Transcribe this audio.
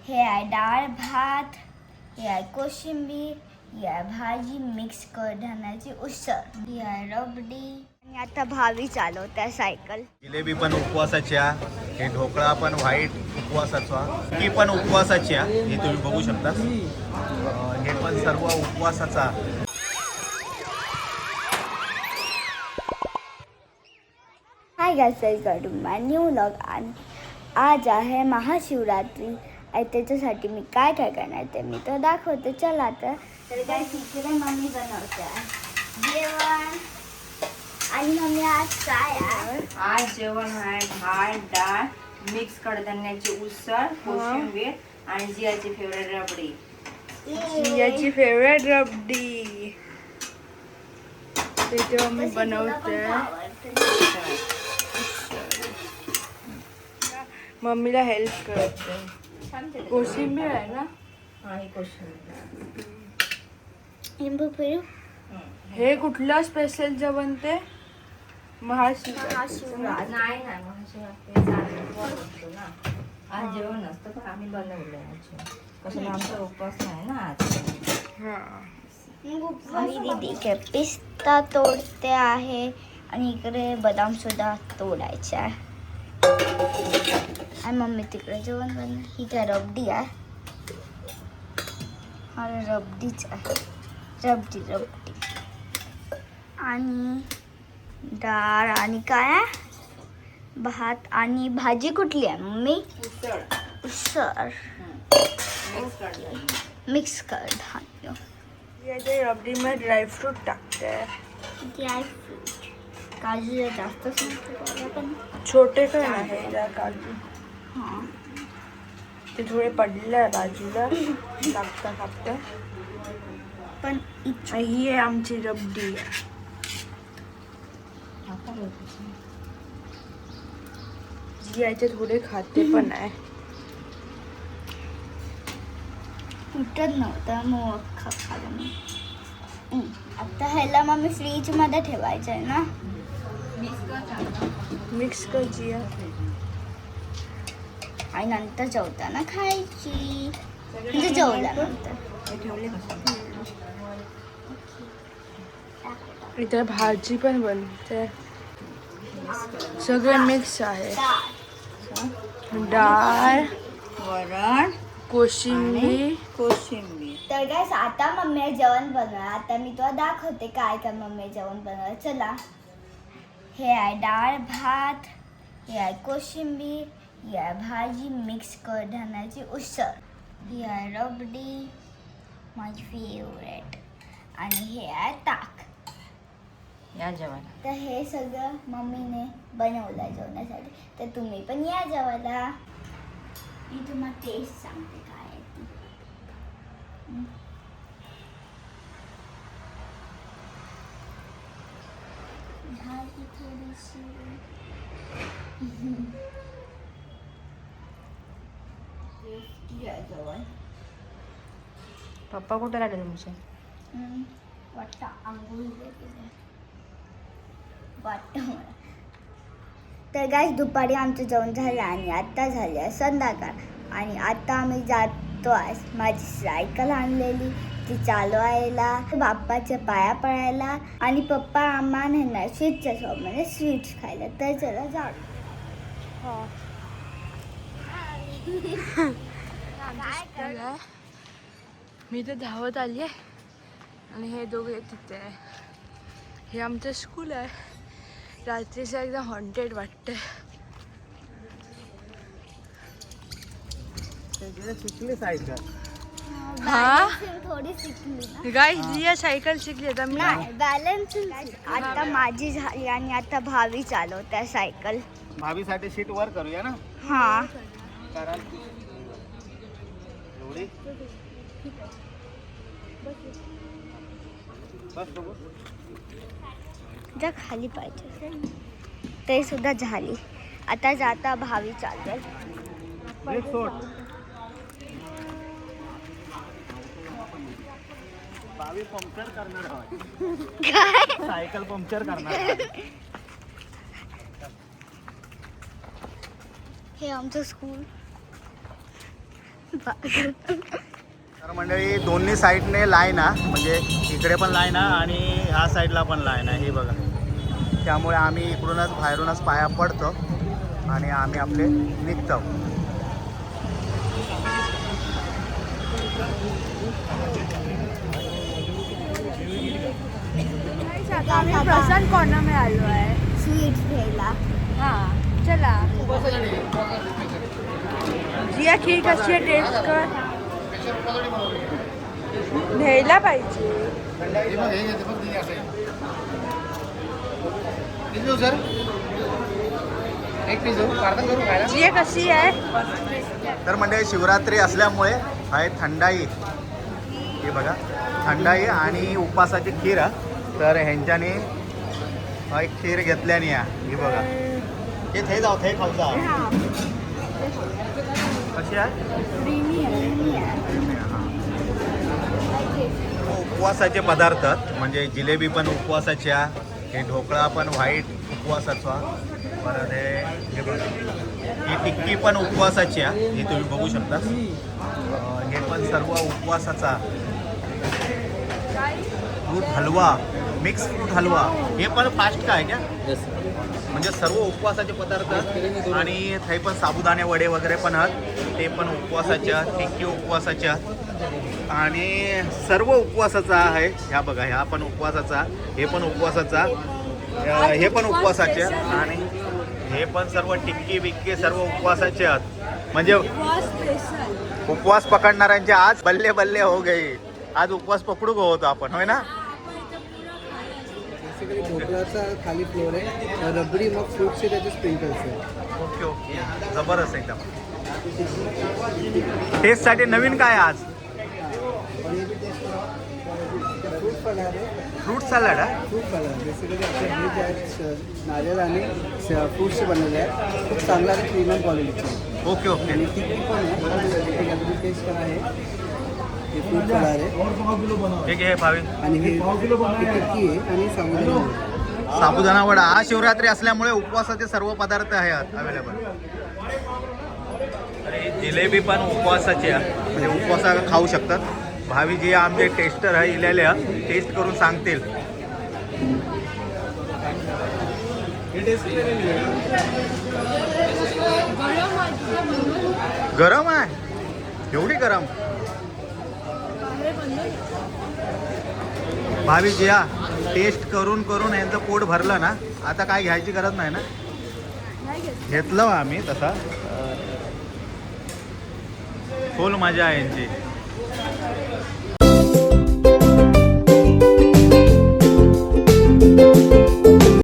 हे आहे डाळ भात, हे आहे कोशिंबीर, ही आहे भाजी, मिक्स कडधान्याची उसळ, ही आहे रबडी आणि आता भावी चालवत्या सायकल. जिलेबी पण उपवासाच्या, हे ढोकळा पण व्हाईट उपवासाचा, ही पण उपवासाच्या, हे तुम्ही बघू शकता. हे पण सर्व उपवासाचा. Hi guys, welcome to my new vlog. आणि आज आहे महाशिवरात्री आणि त्याच्यासाठी मी काय काय करणार ते मी तर दाखवते. चला तर काय इकडे मम्मी बनवते जेवण. आणि मम्मी आज काय आहे? आज जेवण आहे भात डाळ मिक्स कडधान्याची उसळ कोशिंबीर आणि जियाची फेवरेट रबडी. जियाची फेवरेट रबडी ते मी बनवते. मम्मीला हेल्प करते. कोशिंबीर आहे ना. हा ही कोशिंबीर. लिंबू पिळू. हे कुठलं स्पेशल जेवण ते महाशिवरात्री? नाही ना महाशिवरात्री बनवतो ना. आज जेवण नसतं पण आम्ही बनवलं आज. कसं आमचा उपवास नाही ना आज. आणि दीदी के पिस्ता तोडते आहे आणि इकडे बदाम सुद्धा तोडायचे आहे. आणि मम्मी तिकडे जेवण बनव. ही काय रबडी आहे. अरे रबडीच आहे. रबडी आणि डाळ आणि काय आहे? भात आणि भाजी कुठली आहे मम्मी? उसळ मिक्स कडधान्य. याच्या रबडी मध्ये ड्रायफ्रूट टाकते. ड्रायफ्रूट काजू जास्त पण छोटे पण आहे त्या काजू. हां ते थोडे पडले बाजूला टाकता पण ही आहे आमची रबडी. जी याचे थोडे खाते पण आहे. उठत नव्हतं मग खाल्लं मी. आता ह्याला मग मी फ्रीजमध्ये ठेवायचं आहे ना. मिक्स कर जिया. आणि नंतर जेवताना खायची. म्हणजे जेवल्यानंतर. इथे भाजी पण बनते. सगळं मिक्स आहे. डाळ वरण कोशिंबीर. तर गाइस आता मम्मी जेवण बनवणार. आता मी तुला दाखवते काय काय मम्मी जेवण बनवणार. चला. हे आहे डाळ भात, हे आहे कोशिंबीर, ही आहे भाजी, मिक्स कडधान्याची उसळ, ही आहे रबडी माझी फेवरेट आणि हे आहे ताक. या जेवायला. तर हे सगळं मम्मीने बनवलं जेवणासाठी. तर तुम्ही पण या जेवायला. मी तुम्हाला टेस्ट सांगते काय आहे ती. भाजी थोडीशी टेस्टी आहे जेवण. पप्पा कुठे राहिले तुमचे? वाटतं आंघोळ वाटतं मला. तर गाइस दुपारी आमचं जेवण झालं आणि आता झाली आहे संध्याकाळ. आणि आता आम्ही जातो आहे माझी सायकल आणलेली ती चालवायला, बाप्पाच्या पाया पडायला आणि पप्पा आम्हा नेणार स्वीटच्या शॉपमध्ये स्वीट्स खायला. तर चला जाऊ. मी तर धावत आली आहे आणि हे दोघे तिथे आहे. हे आमचं स्कूल आहे. रात्रीचं एकदम हॉन्टेड वाटतंय. शिकली सायकल. हा थोडी शिकली ना. गाईस जिया सायकल शिकली आता मी. नाही बॅलन्स आता माझी झाली आणि आता भावी चालवत्या सायकल. भाभीसाठी सीट वर करूया ना. हा कारण एवढी बस बघू. ज्या खाली पाहिजे ते सुद्धा झाली. आता जाता भावी चालवेल. ब्रेक सोड. भावी पंक्चर करणार आहोत. काय सायकल पंक्चर करणार आहोत. हे आमचं स्कूल. तर मंडळी दोन्ही साईडने लाईन आहे, म्हणजे इकडे पण लाईन आहे आणि ह्या साईडला पण लाईन आहे, हे बघा. त्यामुळे आम्ही इकडूनच बाहेरूनच पाया पडतो आणि आम्ही आपले निघतो. आता आम्ही प्रशांत कॉर्नरमध्ये आलो आहे स्वीट्स घ्यायला. हां चला. जिया खीर कशी आहे टेस्ट कर. घ्यायला पाहिजे. जिया कशी आहे. तर म्हणजे शिवरात्री असल्यामुळे आहे थंडाई, हे बघा थंडाई आणि उपासाची खीर आहे. तर ह्यांच्यानी एक खीर घेतल्याने ही बघा, हे थे जाऊ थे खाऊ जाऊ. कशी आहे. उपवासाचे पदार्थ म्हणजे जिलेबी पण उपवासाची आहे, हे ढोकळा पण व्हाईट उपवासाचा, परत हे बघा ही टिक्की पण उपवासाची आहे, ही तुम्ही बघू शकता. हे पण सर्व उपवासाचा. फ्रूट हलवा, मिक्स फ्रूट हलवा, हे पण फास्ट काय क्या म्हणजे सर्व उपवासाचे पदार्थ. आणि ते पण साबुदाणे वडे वगैरे पण आहेत, ते पण उपवासाच्या. टिक्की उपवासाच्या आणि सर्व उपवासाचा आहे. ह्या बघा ह्या पण उपवासाचा, हे पण उपवासाचा, हे पण उपवासाचे आणि हे पण सर्व टिक्की बिक्की सर्व उपवासाचे आहेत. म्हणजे उपवास पकडणाऱ्यांचे आज बल्ले बल्ले हो गई. आज उपवास पकडू गो होतो आपण, होय ना. ढोकळाचा खाली फ्लोर आहे, रबडी मग फ्रूटचे त्याचे स्प्रिंकल्स आहे. ओके ओके जबरदस्त एकदम. टेस्टसाठी नवीन काय आज. फ्रूट सलाड आहे. फ्रूट सॅलड आहे. फ्रूट सलाड बेसिकली आपले हे जे आहेत नारळ आणि फ्रूटचे बनलेले आहे, खूप चांगला आहे, प्रीमियम क्वालिटीचे. Okay okay. आणि टिक्की पण आहे, टेस्ट करा आहे. हे फ्रूट सलाड आहे हे घे भावी. आणि हे टिक्की आहे आणि साबुदाणा. साबुदाणा वडा आज शिवरात्री असल्यामुळे उपवासाचे सर्व पदार्थ आहेत अवेलेबल. आणि जिलेबी पण उपवासाची आहे, म्हणजे उपवासा खाऊ शकतात. भावी जे आमचे टेस्टर आहे इलेले टेस्ट करून सांगतील. गरम आहे, एवढी गरम. भावी जे टेस्ट करून करून यांचं पोट भरलं ना, आता काय घ्यायची गरज नाही ना. घेतलं आम्ही तसा. फुल मजा आहे यांची.